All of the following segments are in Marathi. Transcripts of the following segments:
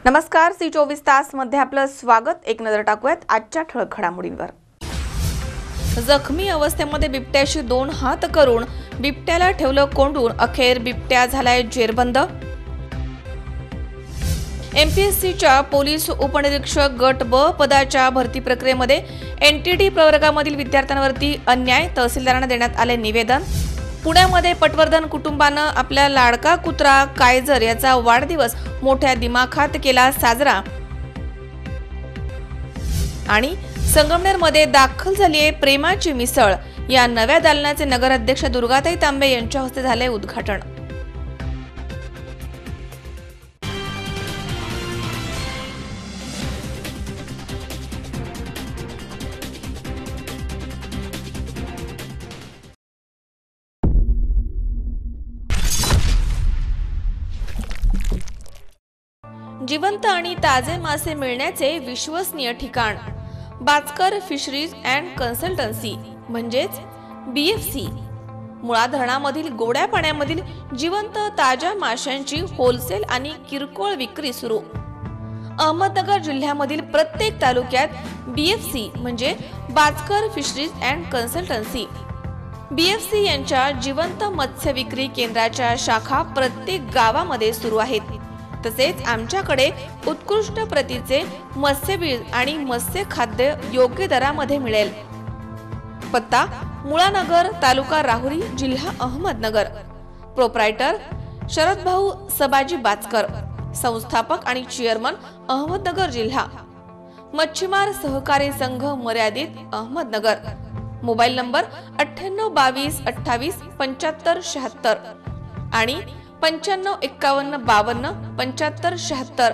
नमस्कार, सी 24 तास मध्ये आपलं स्वागत। एक नजर टाकूयात आजच्या ठळक घडामोडींवर। जखमी अवस्थेमध्ये बिबट्याशी 2 हात करून बिबट्याला ठेवलं कोंडून, अखेर बिबट्या झालाय जेरबंद। एमपीएससीच्या पोलीस उपनिरीक्षक गट ब पदाच्या भरती प्रक्रियेमध्ये एनटीटी प्रवर्गामधील विद्यार्थ्यांवरती अन्याय, तहसीलदारांना देण्यात आले निवेदन। पुण्यामध्ये पटवर्धन कुटुंबानं आपल्या लाडका कुत्रा कायजर याचा वाढदिवस मोठ्या दिमाखात केला साजरा। आणि संगमनेरमध्ये दाखल झाली आहे प्रेमाची मिसळ, या नव्या दालनाचे नगराध्यक्ष दुर्गाताई तांबे यांच्या हस्ते झाले उद्घाटन। जिवंत आणि ताजे मासे मिळण्याचे विश्वसनीय ठिकाण बाचकर फिशरीज अँड कन्सल्टन्सी म्हणजेच बीएफसी। मुळा धरणामधील गोड्या पाण्यामधील जिवंत ताज्या माशांची होलसेल आणि किरकोळ विक्री सुरू। अहमदनगर जिल्ह्यामधील प्रत्येक तालुक्यात बीएफसी म्हणजे Bachkar fisheries and consultancy BFC यांच्या जिवंत मत्स्य विक्री केंद्राच्या शाखा प्रत्येक गावामध्ये सुरू आहेत। तसेच आमच्याकडे उत्कृष्ट प्रतीचे मत्स्यबीज आणि मत्स्य खाद्य योग्य दरामध्ये मिळेल। पत्ता मुळानगर, तालुका राहुरी, जिल्हा अहमदनगर। प्रोप्रायटर शरद भाऊ सबाजी बाचकर, संस्थापक आणि चेअरमन अहमदनगर जिल्हा। मच्छीमार सहकारी संघ मर्यादित अहमदनगर। मोबाईल नंबर 9822 28 75 76 आणि 95 51 52 75 76।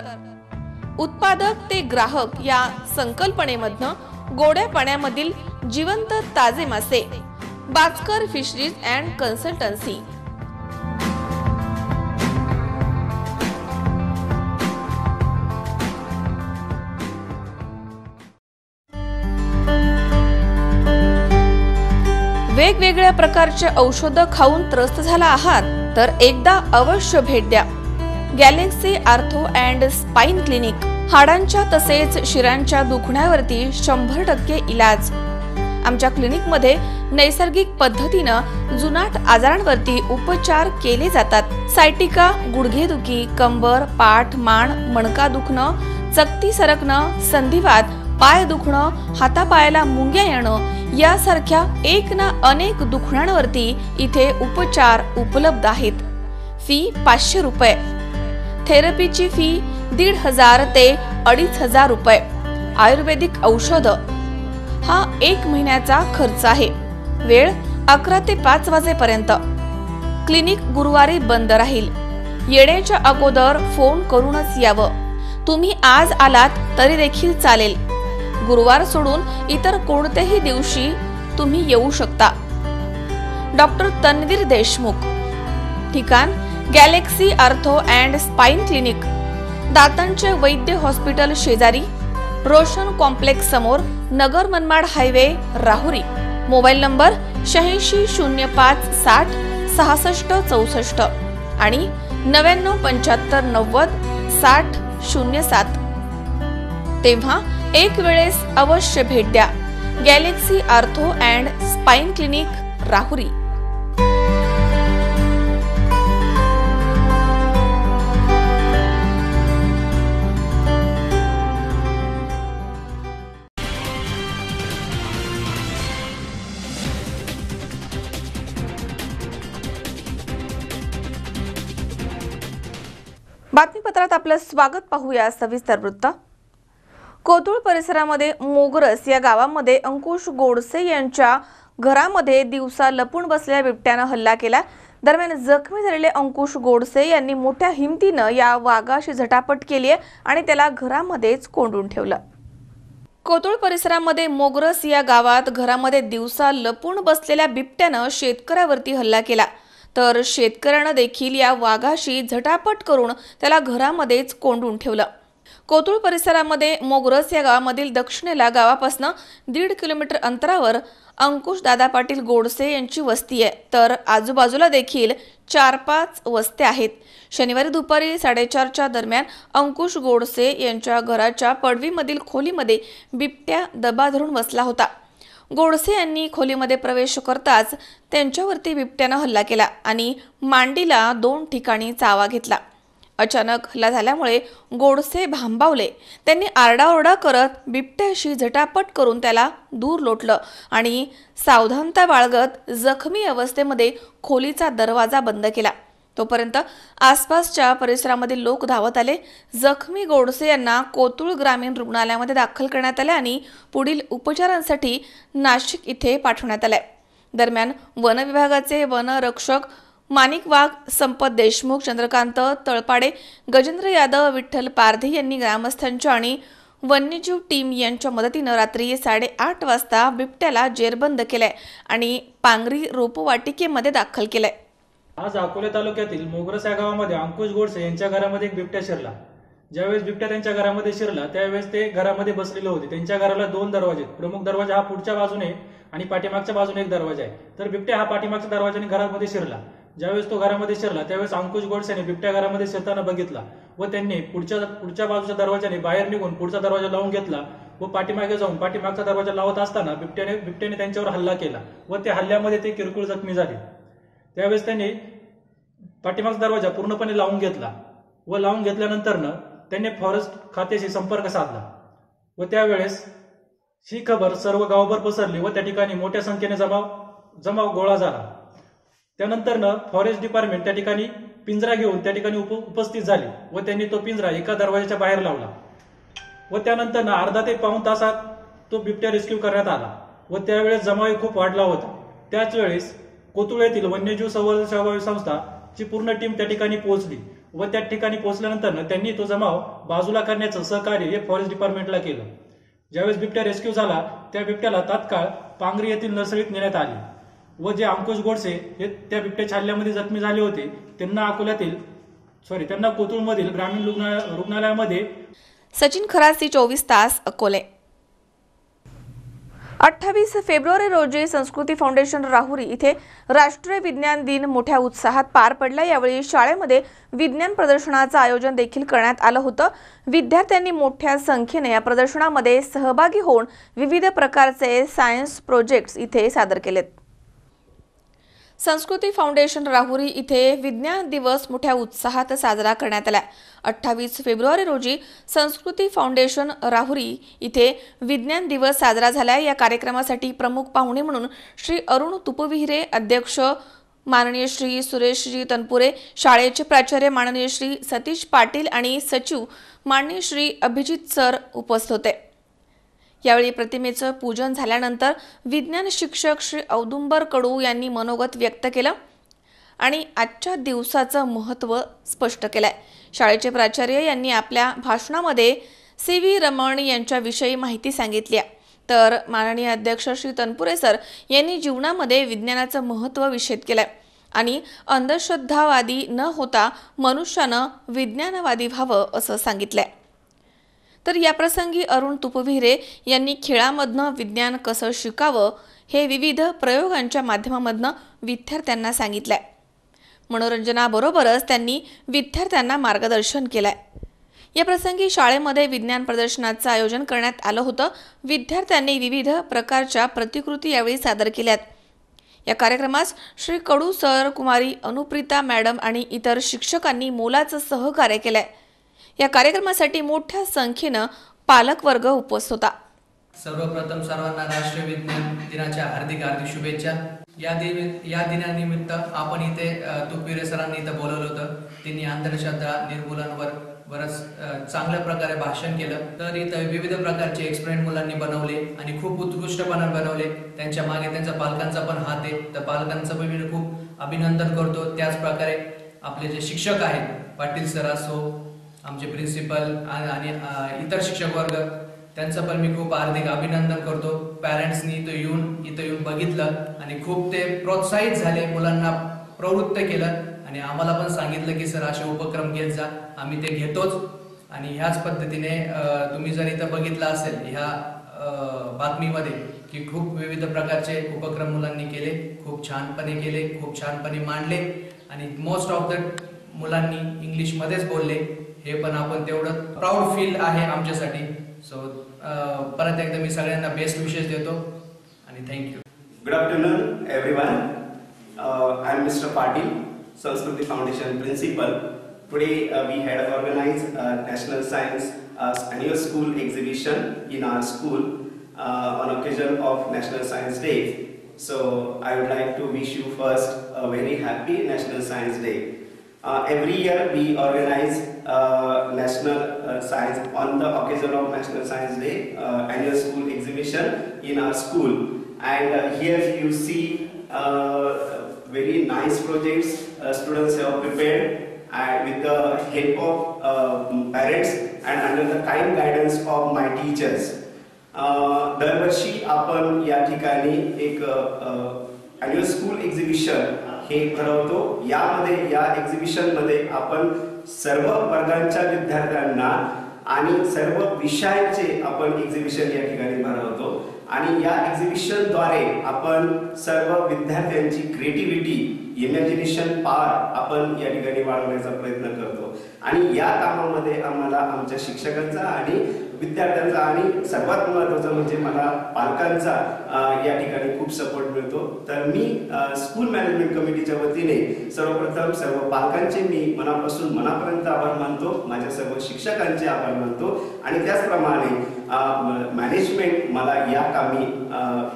उत्पादक ते ग्राहक या संकल्पनेमधनं गोड्या पाण्यामधील जिवंत ताजे मासे बाचकर फिशरीज अँड कन्सल्टन्सी। वेगवेगळ्या प्रकारचे औषधं खाऊन त्रस्त झाला आहात तर एकदा अवश्य भेट द्या galaxy ortho and spine clinic. हाडांच्या तसेच शिरांच्या दुखण्यावरती 100% इलाज। आमच्या क्लिनिक मध्ये नैसर्गिक पद्धतीनं जुनाट आजारांवरती उपचार केले जातात। सायटिका, गुडघेदुखी, कंबर, पाठ, मान, मणका दुखणं, चकती सरकणं, संधिवात, पाय दुखणं, हातापायाला मुंग्या येणं यासारख्या एक ना अनेक दुखण्यांवरती इथे उपचार उपलब्ध आहेत। फी 500 रुपये। थेरपीची फी 1500 ते 2500 रुपये। आयुर्वेदिक औषध हा 1 महिन्याचा खर्च आहे। वेळ 11 ते 5 वाजेपर्यंत। क्लिनिक गुरुवारी बंद राहील। येण्याच्या अगोदर फोन करूनच यावं। तुम्ही आज आलात तरी देखील चालेल। गुरुवार सोडून इतर कोणत्याही दिवशी तुम्ही येऊ शकता। डॉक्टर तन्वीर देशमुख, ठिकाण galaxy ortho and spine clinic, दातांचे वैद्य हॉस्पिटल शेजारी, रोशन कॉम्प्लेक्स समोर, Nagar Manmad highway, Rahuri. Mobile number 86 05 60 66 64 आणि 99 75 90 60 07। तेव्हा एक वेळेस अवश्य भेट द्या galaxy ortho and spine clinic, Rahuri. बातमीपत्रात आपलं स्वागत। पाहूया सविस्तर वृत्त। कोथरूड परिसरामध्ये मोगरस या गावामध्ये अंकुश गोडसे यांच्या घरामध्ये दिवसा लपून बसलेल्या बिबट्यानं हल्ला केला। दरम्यान जखमी झालेले अंकुश गोडसे यांनी मोठ्या हिमतीनं या वाघाशी झटापट केली आणि त्याला घरामध्येच कोंडून ठेवलं। कोथरूड परिसरामध्ये मोगरस या गावात घरामध्ये दिवसा लपून बसलेल्या बिबट्यानं शेतकऱ्यावरती हल्ला केला, तर शेतकऱ्यानं देखील या वाघाशी झटापट करून त्याला घरामध्येच कोंडून ठेवलं। कोथरूड परिसरामध्ये मोगरस या गावामधील दक्षिणेला गावापासून 1.5 किलोमीटर अंतरावर अंकुश दादा पाटील गोडसे यांची वस्ती आहे, तर आजूबाजूला देखील 4-5 वस्त्या आहेत. शनिवारी दुपारी 4:30च्या दरम्यान अंकुश गोडसे यांच्या घराच्या पडवीमधील खोलीमध्ये बिबट्या दबा धरून बसला होता. गोडसे यांनी खोलीमध्ये प्रवेश करताच त्यांच्यावरती बिबट्यानं हल्ला केला आणि मांडीला 2 ठिकाणी चावा घेतला. अचानक हल्ला झाल्यामुळे गोडसे भांबावले. त्यांनी आरडाओरडा करत बिबट्याशी झटापट करून त्याला दूर लोटलं आणि सावधानता बाळगत जखमी अवस्थेमध्ये खोलीचा दरवाजा बंद केला. तोपर्यंत आसपासच्या परिसरामधील लोक धावत आले. जखमी गोडसे यांना कोतुळ ग्रामीण रुग्णालयामध्ये दाखल करण्यात आले आणि पुढील उपचारांसाठी नाशिक इथे पाठवण्यात आले. दरम्यान वन विभागाचे वनरक्षक माणिक वाघ, संपत देशमुख, चंद्रकांत तळपाडे, गजेंद्र यादव, विठ्ठल पारधी यांनी ग्रामस्थांच्या आणि वन्यजीव टीम यांच्या मदतीनं रात्री 8:30 वाजता बिबट्याला जेरबंद केलंय आणि पांगरी रोपवाटिकेमध्ये दाखल केलंय. आज अकोले तालुक्यातील मोगरस या गावामध्ये अंकुश गोडसे यांच्या घरामध्ये एक बिबट्या शिरला. ज्यावेळेस बिबट्या त्यांच्या घरामध्ये शिरला त्यावेळेस ते घरामध्ये बसलेले होते. त्यांच्या घराला 2 दरवाजे आहेत. प्रमुख दरवाजा हा पुढच्या बाजूने आणि पाठीमागच्या बाजूने एक दरवाजा आहे. तर बिबट्या हा पाठीमागच्या दरवाजाने घरामध्ये शिरला. ज्यावेळेस तो घरामध्ये शिरला त्यावेळेस अंकुश गोडसेने बिबट्या घरामध्ये शिरताना बघितला व त्यांनी पुढच्या बाजूच्या दरवाजाने बाहेर निघून पुढचा दरवाजा लावून घेतला व पाठीमागे जाऊन पाठीमागचा दरवाजा लावत असताना बिबट्याने त्यांच्यावर हल्ला केला व त्या हल्ल्यामध्ये ते किरकोळ जखमी झाले. त्यावेळेस त्यांनी पाठीमागचा दरवाजा पूर्णपणे लावून घेतला व लावून घेतल्यानंतर त्यांनी फॉरेस्ट खात्याशी संपर्क साधला व त्यावेळेस ही खबर सर्व गावभर पसरली व त्या ठिकाणी मोठ्या संख्येने जमाव गोळा झाला. त्यानंतर फॉरेस्ट डिपार्टमेंट त्या ठिकाणी पिंजरा घेऊन त्या ठिकाणी उपस्थित झाले व त्यांनी तो पिंजरा एका दरवाजाच्या बाहेर लावला व त्यानंतर अर्धा ते पाऊण तासात तो बिबट्या रेस्क्यू करण्यात आला व त्यावेळेस जमाव खूप वाढला होता. त्याच वेळेस कोतुळ येथील वन्यजीव संवर्धन संस्थाची पूर्ण टीम त्या ठिकाणी पोहोचली व त्या ठिकाणी पोहोचल्यानंतर त्यांनी तो जमाव बाजूला करण्याचं सहकार्य हे फॉरेस्ट डिपार्टमेंटला केलं. ज्यावेळेस बिबट्या रेस्क्यू झाला त्या बिबट्याला तात्काळ पांगरी येथील नर्सरीत नेण्यात आले व जे अंकुश गोडसे हे त्या बिबट्याच्या हल्ल्यामध्ये जखमी झाले होते त्यांना कोतुळमधील ग्रामीण रुग्णालयामध्ये. सचिन खरासी, 24 तास, अकोले. 28 फेब्रुवारी रोजी संस्कृती फाउंडेशन राहुरी इथे राष्ट्रीय विज्ञान दिन मोठ्या उत्साहात पार पडला. यावेळी शाळेमध्ये विज्ञान प्रदर्शनाचं आयोजन देखील करण्यात आलं होतं. विद्यार्थ्यांनी मोठ्या संख्येने या प्रदर्शनामध्ये सहभागी होऊन विविध प्रकारचे सायन्स प्रोजेक्ट्स इथे सादर केलेत. संस्कृती फाउंडेशन राहुरी इथे विज्ञान दिवस मोठ्या उत्साहात साजरा करण्यात आला. 28 फेब्रुवारी रोजी संस्कृती फाउंडेशन राहुरी इथे विज्ञान दिवस साजरा झाला. या कार्यक्रमासाठी प्रमुख पाहुणे म्हणून श्री अरुण तुपविहिरे, अध्यक्ष माननीय श्री सुरेशजी तनपुरे, शाळेचे प्राचार्य माननीय श्री सतीश पाटील आणि सचिव माननीय श्री अभिजित सर उपस्थित होते. यावेळी प्रतिमेचं पूजन झाल्यानंतर विज्ञान शिक्षक श्री औदुंबर कडू यांनी मनोगत व्यक्त केलं आणि आजच्या दिवसाचं महत्त्व स्पष्ट केलंय. शाळेचे प्राचार्य यांनी आपल्या भाषणामध्ये CV रमण यांच्याविषयी माहिती सांगितली, तर माननीय अध्यक्ष श्री तनपुरे सर यांनी जीवनामध्ये विज्ञानाचं महत्त्व विशद केलंय आणि अंधश्रद्धावादी न होता मनुष्यानं विज्ञानवादी व्हावं असं सांगितलंय. तर याप्रसंगी अरुण तुपविहिरे यांनी खेळामधनं विज्ञान कसं शिकावं हे विविध प्रयोगांच्या माध्यमामधनं विद्यार्थ्यांना सांगितलंय. मनोरंजनाबरोबरच त्यांनी विद्यार्थ्यांना मार्गदर्शन केलंय. या प्रसंगी शाळेमध्ये विज्ञान प्रदर्शनाचं आयोजन करण्यात आलं होतं. विद्यार्थ्यांनी विविध प्रकारच्या प्रतिकृती यावेळी सादर केल्यात. या कार्यक्रमास श्री कडू सर, कुमारी अनुप्रिता मॅडम आणि इतर शिक्षकांनी मोलाचं सहकार्य केलंय. या कार्यक्रमासाठी मोठ्या संख्येनं पालक वर्ग उपस्थित होता. सर्वप्रथम सर्वांना राष्ट्रीय विज्ञान दिनाच्या हार्दिक शुभेच्छा. या दिनानिमित्त आपण इथे तुपविहिरे सरांनी इथे बोलवलं होतं. त्यांनी अंधश्रद्धा निर्मूलनावर बरंच चांगल्या प्रकारे भाषण केलं. तर इथं विविध प्रकारचे एक्सपेरिमेंट मुलांनी बनवले आणि खूप उत्कृष्टपणे बनवले. त्यांच्या मागे त्यांच्या पालकांचा पण हात आहे, तर पालकांचं पण मी खूप अभिनंदन करतो. त्याच प्रकारे आपले जे शिक्षक आहेत, पाटील सर असो, आमचे प्रिन्सिपल आणि इतर शिक्षक वर्ग, त्यांचं पण मी खूप हार्दिक अभिनंदन करतो. पॅरेंट्सनी इथं येऊन बघितलं आणि खूप ते प्रोत्साहित झाले, मुलांना प्रवृत्त केलं आणि आम्हाला पण सांगितलं की सर असे उपक्रम घेत जा, आम्ही ते घेतोच. आणि ह्याच पद्धतीने तुम्ही जर इथं बघितलं असेल ह्या बातमीमध्ये की खूप विविध प्रकारचे उपक्रम मुलांनी केले, खूप छानपणे केले, खूप छानपणे मांडले आणि मोस्ट ऑफ द मुलांनी इंग्लिशमध्येच बोलले. हे पण आपण तेवढं प्राऊड फील आहे आमच्यासाठी. सो परत एकदा मी सगळ्यांना बेस्ट विशेष देतो आणि thank you. Good afternoon, everyone. I'm Mr. Patil, Sanskriti Foundation Principal. Today we had organized a National Science Annual School Exhibition in our school on occasion of National Science Day. So I would like to wish you first a very happy National Science Day. Every year we organize National Science on the occasion of National Science Day Annual School Exhibition in our school. And here you see very nice projects students have prepared and with the help of parents and under the kind guidance of my teachers. दरवर्षी आपण या ठिकाणी एक annual school exhibition हे भरवतो. यामध्ये या एक्झिबिशन मध्ये आपण सर्व वर्गांच्या विद्यार्थ्यांना आणि सर्व विषयांचे आपण एक्झिबिशन या ठिकाणी भरवतो आणि या एक्झिबिशन द्वारे आपण सर्व विद्यार्थ्यांची क्रिएटिव्हिटी, इमॅजिनेशन पॉवर आपण या ठिकाणी वाढवण्याचा प्रयत्न करतो आणि या कामामध्ये आम्हाला आमच्या शिक्षकांचा आणि विद्यार्थ्यांचा आणि सर्वात महत्त्वाचं म्हणजे मला पालकांचा या ठिकाणी खूप सपोर्ट मिळतो. तर मी स्कूल मॅनेजमेंट कमिटीच्या वतीने सर्वप्रथम सर्व पालकांचे मी मनापासून मनापर्यंत आभार मानतो, माझ्या सर्व शिक्षकांचे आभार मानतो आणि त्याचप्रमाणे मॅनेजमेंट मला या कामी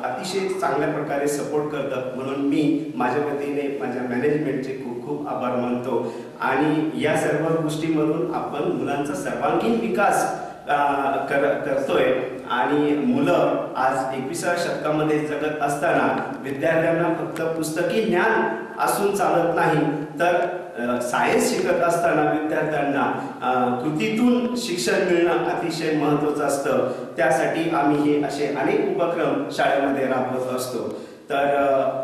अतिशय चांगल्या प्रकारे सपोर्ट करतं म्हणून मी माझ्या वतीने माझ्या मॅनेजमेंटचे खूप खूप आभार मानतो. आणि या सर्व गोष्टींमधून आपण मुलांचा सर्वांगीण विकास करतोय आणि मुलं आज 21व्या शतकामध्ये जगत असताना विद्यार्थ्यांना फक्त पुस्तकी ज्ञान असून चालत नाही तर सायन्स शिकत असताना विद्यार्थ्यांना कृतीतून शिक्षण मिळणं अतिशय महत्त्वाचं असतं. त्यासाठी आम्ही हे असे अनेक उपक्रम शाळेमध्ये राबवत असतो. तर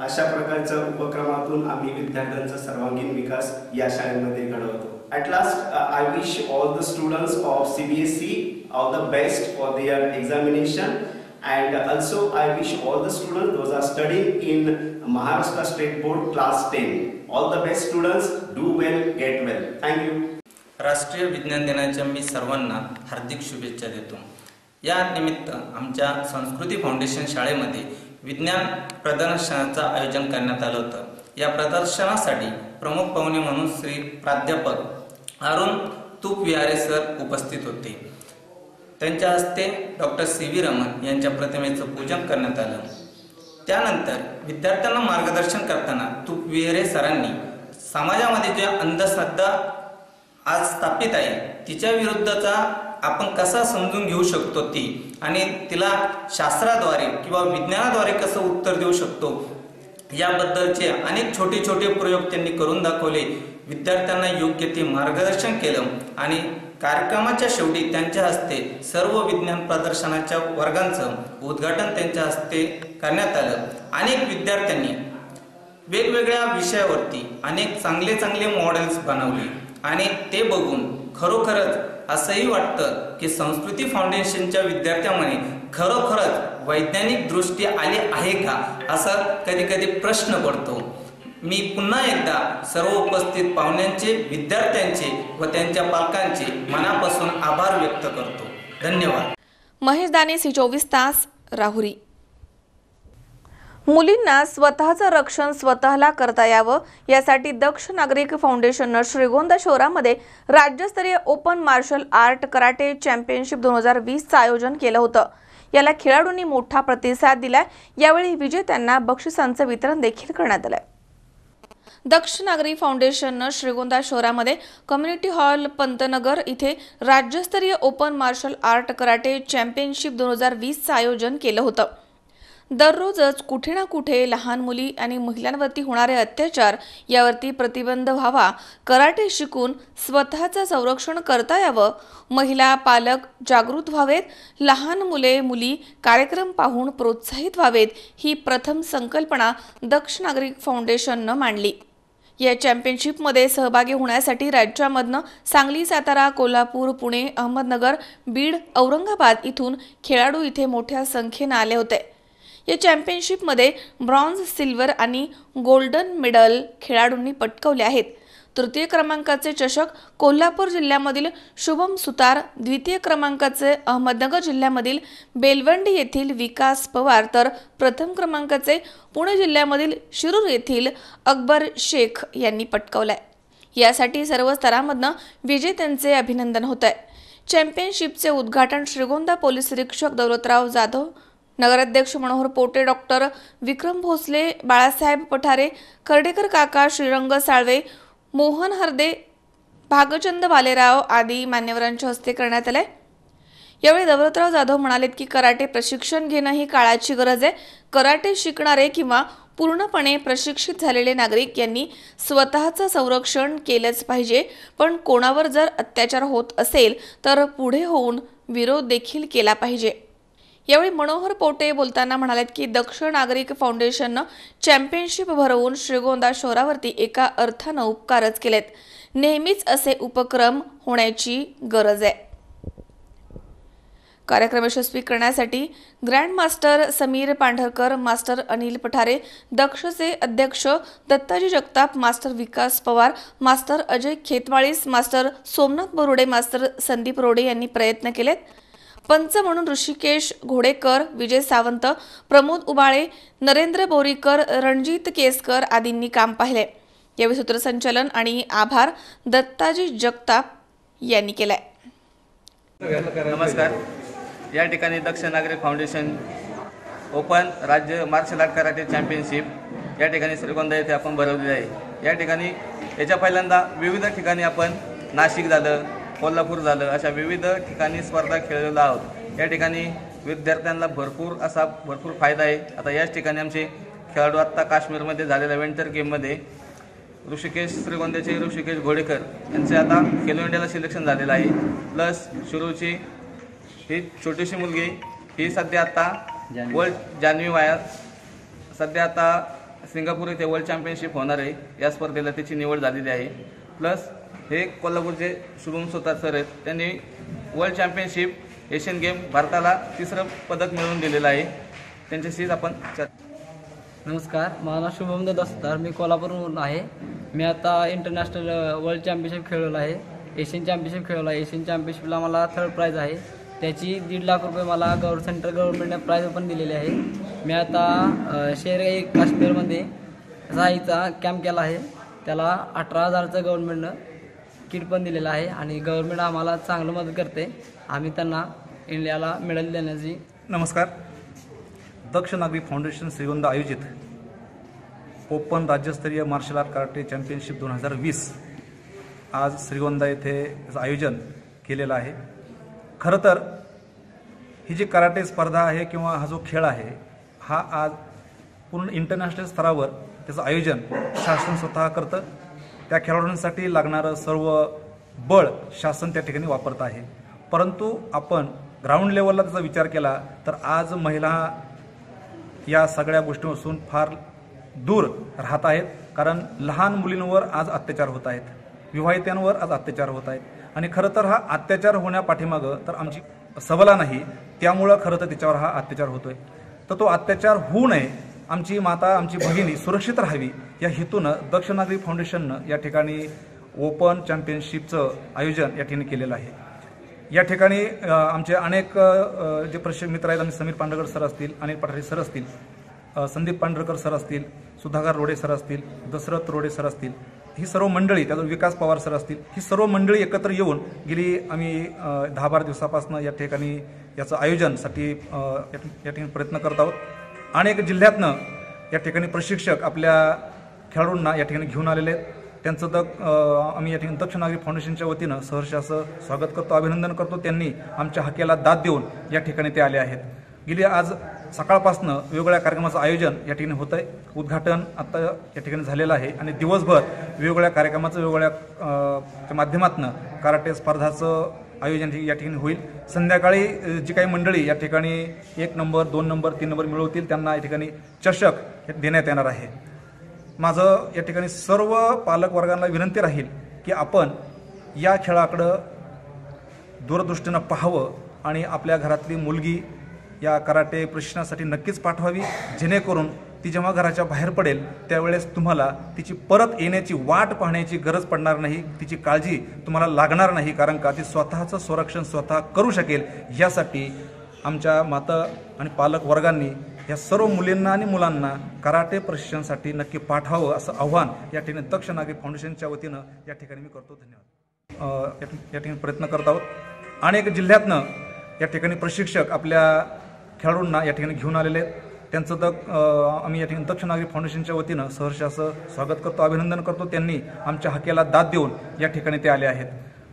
अशा प्रकारच्या उपक्रमातून आम्ही विद्यार्थ्यांचा सर्वांगीण विकास या शाळेमध्ये घडवतो. At last, I wish all the students of CBSE all the best for their examination, and also I wish all the students those are studying in Maharashtra State Board Class 10. All the best students, do well, get well. Thank you. राष्ट्रीय विज्ञान दिनाच्या मी सर्वांना हार्दिक शुभेच्छा देतो. या निमित्त आमच्या संस्कृती फाउंडेशन शाळेमध्ये विज्ञान प्रदर्शनाचं आयोजन करण्यात आलं होतं. या प्रदर्शनासाठी प्रमुख पाहुणे म्हणून श्री प्राध्यापक अरुण तुपविहारे सर उपस्थित होते. त्यांच्या हस्ते डॉक्टर CV रमन यांच्या प्रतिमेचं पूजन करण्यात आलं. त्यानंतर विद्यार्थ्यांना मार्गदर्शन करताना तुपविहारे सरांनी समाजामध्ये जे अंधश्रद्धा आज स्थापित आहे तिच्या विरुद्धचा आपण कसा समजून घेऊ शकतो ती आणि तिला शास्त्राद्वारे किंवा विज्ञानाद्वारे कसं उत्तर देऊ शकतो याबद्दलचे अनेक छोटे छोटे प्रयोग त्यांनी करून दाखवले. विद्यार्थ्यांना योग्य ते मार्गदर्शन केलं आणि कार्यक्रमाच्या शेवटी त्यांच्या हस्ते सर्व विज्ञान प्रदर्शनाच्या वर्गांचं उद्घाटन त्यांच्या हस्ते करण्यात आलं. अनेक विद्यार्थ्यांनी वेगवेगळ्या विषयावरती अनेक चांगले चांगले मॉडेल्स बनवले आणि ते बघून खरोखरच असंही वाटतं की संस्कृती फाउंडेशनच्या विद्यार्थ्यांमध्ये खरोखरच वैज्ञानिक दृष्टी आली आहे का असा कधी कधी प्रश्न पडतो. मी पुन्हा एकदा सर्व उपस्थित पाहुण्यांचे, विद्यार्थ्यांचे व त्यांच्या पालकांचे मनापासून आभार व्यक्त करतो. धन्यवाद. महेश दाने, C24 तास, राहुरी. मुलींना स्वतःचं रक्षण स्वतःला करता यावं यासाठी दक्ष नागरिक फाउंडेशननं श्रीगोंदा शहरामध्ये राज्यस्तरीय open martial art karate championship 2020चं आयोजन केलं होतं. याला खेळाडूंनी मोठा प्रतिसाद दिलाय. यावेळी विजेत्यांना बक्षिसांचं वितरण देखील करण्यात आलंय. दक्ष नागरिक फाउंडेशननं श्रीगोंदा शहरामध्ये कम्युनिटी हॉल पंतनगर इथे राज्यस्तरीय open martial art karate championship 2020चं आयोजन केलं होतं. दररोजच कुठे ना कुठे लहान मुली आणि महिलांवरती होणारे अत्याचार यावरती प्रतिबंध व्हावा, कराटे शिकून स्वतःचं संरक्षण करता यावं, महिला पालक जागृत व्हावेत, लहान मुले मुली कार्यक्रम पाहून प्रोत्साहित व्हावेत ही प्रथम संकल्पना दक्ष नागरिक फाउंडेशननं मांडली. या चॅम्पियनशिपमध्ये सहभागी होण्यासाठी राज्यामधनं सांगली, सातारा, कोल्हापूर, पुणे, अहमदनगर, बीड, औरंगाबाद इथून खेळाडू इथे मोठ्या संख्येनं आले होते. या चॅम्पियनशिपमध्ये ब्रॉन्झ, सिल्वर आणि गोल्डन मेडल खेळाडूंनी पटकावले आहेत. तृतीय क्रमांकाचे चषक कोल्हापूर जिल्ह्यामधील शुभम सुतार, द्वितीय क्रमांकाचे अहमदनगर जिल्ह्यामधील बेलवंडी येथील विकास पवार, तर प्रथम क्रमांकाचे पुणे जिल्ह्यामधील शिरूर येथील अकबर शेख यांनी पटकावलाय. यासाठी सर्व स्तरांमधनं विजेत्यांचे अभिनंदन होत आहे. चॅम्पियनशिपचे उद्घाटन श्रीगोंदा पोलीस निरीक्षक दौलतराव जाधव, नगराध्यक्ष मनोहर पोटे, डॉक्टर विक्रम भोसले, बाळासाहेब पठारे, कर्डेकर काका, श्रीरंग साळवे, मोहन हरदे, भागचंद भालेराव आदी मान्यवरांच्या हस्ते करण्यात आले. यावेळी दौलतराव जाधव म्हणाले की कराटे प्रशिक्षण घेणं ही काळाची गरज आहे. कराटे शिकणारे किंवा पूर्णपणे प्रशिक्षित झालेले नागरिक यांनी स्वतःचं संरक्षण केलंच पाहिजे, पण कोणावर जर अत्याचार होत असेल तर पुढे होऊन विरोध देखील केला पाहिजे. यावेळी मनोहर पोटे बोलताना म्हणाले की दक्ष नागरिक फाउंडेशननं चॅम्पियनशिप भरवून श्रीगोंदा शहरावरती एका अर्थानं उपकारच केलेत. नेहमीच असे उपक्रम होण्याची गरज आहे. कार्यक्रम यशस्वी करण्यासाठी grand master Sameer Pandharkar, master Anil Pathare, दक्षचे अध्यक्ष Dattaji Jagtap, master Vikas Pawar, master Ajay Khetmalis, master Somnath Borude, master Sandeep Rode यांनी प्रयत्न केलेत. पंच म्हणून ऋषिकेश घोडेकर, विजय सावंत, प्रमोद उबाळे, नरेंद्र बोरीकर, रणजित केसकर आदींनी काम पाहिले. यावेळी सूत्रसंचालन आणि आभार दत्ताजी जगताप यांनी केलाय. नमस्कार. या ठिकाणी दक्ष नागरिक फाउंडेशन ओपन राज्य मार्शल आर्ट कराटे चॅम्पियनशिप या ठिकाणी श्रीगोंदा येथे आपण भरवलेली आहे. या ठिकाणी याच्या पहिल्यांदा विविध ठिकाणी आपण नाशिक झालं, कोल्हापूर झालं, अशा विविध ठिकाणी स्पर्धा खेळलेलो आहोत. या ठिकाणी विद्यार्थ्यांना भरपूर फायदा आहे. आता याच ठिकाणी आमचे खेळाडू आत्ता काश्मीरमध्ये झालेल्या विंटर गेममध्ये श्रीगोंद्याचे ऋषिकेश घोडेकर यांचे आता खेलो इंडियाला सिलेक्शन झालेलं आहे. प्लस शिरूरची ही छोटीशी मुलगी ही सध्या आता जान्हवी वाया सध्या आता सिंगापूर येथे वर्ल्ड चॅम्पियनशिप होणार आहे. या स्पर्धेला त्याची निवड झालेली आहे. प्लस हे कोल्हापूरचे शुभम सुतार सर आहेत. त्यांनी वर्ल्ड चॅम्पियनशिप एशियन गेम भारताला 3रं पदक मिळवून दिलेलं आहे. त्यांच्याशीच आपण नमस्कार. माझं नाव शुभम दत्ता सुतार, मी कोल्हापूरहून आहे. मी आता इंटरनॅशनल वर्ल्ड चॅम्पियनशिप खेळलेलो आहे, एशियन चॅम्पियनशिप खेळलो आहे. एशियन चॅम्पियनशिपला मला 3rd प्राईज आहे. त्याची 1.5 लाख रुपये मला सेंट्रल गव्हर्नमेंटने प्राईज पण दिलेले आहे. मी आता शेर काश्मीरमध्ये राहायचा कॅम्प केला आहे. त्याला 18,000चं गव्हर्नमेंटनं किट पण दिलेलं आहे आणि गव्हर्नमेंट आम्हाला चांगलं मदत करते. आम्ही त्यांना इंडियाला मेडल देण्याची. नमस्कार. दक्ष नागरिक फाउंडेशन श्रीगोंदा आयोजित ओपन राज्यस्तरीय मार्शल आर्ट कराटे चॅम्पियनशिप 2020 आज श्रीगोंदा येथे आयोजन केलेलं आहे. खरं तर ही जी कराटे स्पर्धा आहे किंवा हा जो खेळ आहे हा आज पूर्ण इंटरनॅशनल स्तरावर त्याचं आयोजन शासन स्वतः करतं. त्या खेळाडूंसाठी लागणारं सर्व बळ शासन त्या ठिकाणी वापरत आहे. परंतु आपण ग्राउंड लेवलला त्याचा विचार केला तर आज महिला या सगळ्या गोष्टींपासून फार दूर राहत आहेत. कारण लहान मुलींवर आज अत्याचार होत आहेत, विवाहितांवर आज अत्याचार होत आहेत. आणि खरं तर हा अत्याचार होण्यापाठीमागं तर आमची सबला नाही, त्यामुळं खरं तर तिच्यावर हा अत्याचार होतोय. तर तो अत्याचार होऊ नये, आमची माता आमची भगिनी सुरक्षित राहावी या हेतूनं दक्ष नागरिक फाउंडेशननं या ठिकाणी ओपन चॅम्पियनशिपचं आयोजन या ठिकाणी केलेलं आहे. या ठिकाणी आमचे अनेक जे प्रशिक्षक मित्र आहेत, आम्ही समीर पांढरकर सर असतील, अनिल पठारे सर असतील, संदीप पांढरकर सर असतील, सुधाकर रोडे सर असतील, दशरथ रोडे सर असतील, ही सर्व मंडळी, त्यातून विकास पवार सर असतील, ही सर्व मंडळी एकत्र येऊन गेली आम्ही 10-12 दिवसापासून या ठिकाणी याचं आयोजनसाठी या ठिकाणी प्रयत्न करत आहोत. अनेक जिल्ह्यातनं या ठिकाणी प्रशिक्षक आपल्या खेळाडूंना या ठिकाणी घेऊन आलेले आहेत. त्यांचं आम्ही या ठिकाणी दक्ष नागरिक फाउंडेशनच्या वतीनं सहर्ष असं स्वागत करतो, अभिनंदन करतो. त्यांनी आमच्या हाकेला दाद देऊन या ठिकाणी ते आले आहेत. गेली आज सकाळपासनं वेगवेगळ्या कार्यक्रमाचं आयोजन या ठिकाणी होतं आहे. उद्घाटन आता या ठिकाणी झालेलं आहे आणि दिवसभर वेगवेगळ्या कार्यक्रमाचं वेगवेगळ्या माध्यमातून कराटे स्पर्धाचं आयोजन या ठिकाणी होईल. संध्याकाळी जी काही मंडळी या ठिकाणी 1 नंबर 2 नंबर 3 नंबर मिळवतील त्यांना या ठिकाणी चषक देण्यात येणार आहे. माझं या ठिकाणी सर्व पालक वर्गांना विनंती राहील की आपण या खेळाकडं दूरदृष्टीनं पाहावं आणि आपल्या घरातली मुलगी या कराटे प्रशिक्षणासाठी नक्कीच पाठवावी, जेणेकरून ती जेव्हा घराच्या बाहेर पडेल त्यावेळेस तुम्हाला तिची परत येण्याची वाट पाहण्याची गरज पडणार नाही, तिची काळजी तुम्हाला लागणार नाही, कारण का ती स्वतःचं संरक्षण स्वतः करू शकेल. यासाठी आमच्या माता आणि पालक वर्गांनी या सर्व मुलींना आणि मुलांना कराटे प्रशिक्षणासाठी नक्की पाठवावं असं आव्हान या ठिकाणी दक्ष नागरिक फाउंडेशनच्या वतीनं या ठिकाणी मी करतो. धन्यवाद. या ठिकाणी प्रयत्न करत आहोत. अनेक जिल्ह्यातनं या ठिकाणी प्रशिक्षक आपल्या खेळाडूंना या ठिकाणी घेऊन आलेले आहेत. त्यांचं आम्ही या ठिकाणी दक्ष नागरिक फाउंडेशनच्या वतीनं सहर्ष असं स्वागत करतो, अभिनंदन करतो. त्यांनी आमच्या हाकेला दाद देऊन या ठिकाणी ते आले आहेत.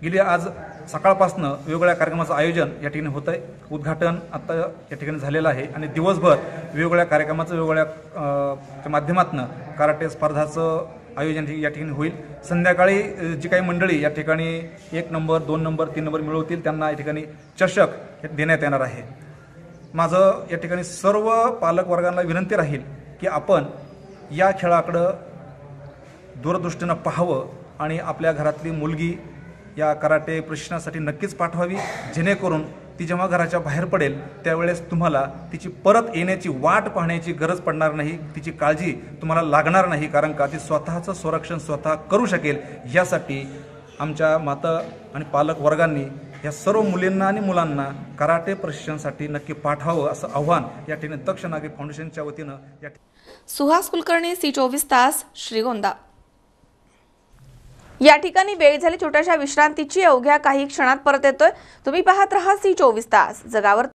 गेली आज सकाळपासून वेगवेगळ्या कार्यक्रमाचं आयोजन या ठिकाणी होतं आहे. उद्घाटन आता या ठिकाणी झालेलं आहे आणि दिवसभर वेगवेगळ्या कार्यक्रमाचं वेगवेगळ्या माध्यमातून कराटे स्पर्धाचं आयोजन या ठिकाणी होईल. संध्याकाळी जी काही मंडळी या ठिकाणी 1 नंबर 2 नंबर 3 नंबर मिळवतील त्यांना या ठिकाणी चषक देण्यात येणार आहे. माझं या ठिकाणी सर्व पालक वर्गांना विनंती राहील की आपण या खेळाकडं दूरदृष्टीनं पाहावं आणि आपल्या घरातली मुलगी या कराटे प्रशिक्षणासाठी नक्कीच पाठवावी, जेणेकरून ती जेव्हा घराच्या बाहेर पडेल त्यावेळेस तुम्हाला तिची परत येण्याची वाट पाहण्याची गरज पडणार नाही, तिची काळजी तुम्हाला लागणार नाही, कारण का ती स्वतःचं संरक्षण स्वतः करू शकेल. यासाठी आमच्या माता आणि पालक वर्गांनी या सर्व मुलींना आणि मुलांना कराटे प्रशिक्षणासाठी नक्की पाठवावं असं आव्हान या ठिकाणी दक्ष नागरिक फाउंडेशनच्या वतीनं या सुहास कुलकर्णी, C24 तास, श्रीगोंदा. या ठिकाणी वेळ झाली छोट्याशा विश्रांतीची. अवघ्या काही क्षणात परत येतोय. तुम्ही पाहत रहा C24 तास, जगावर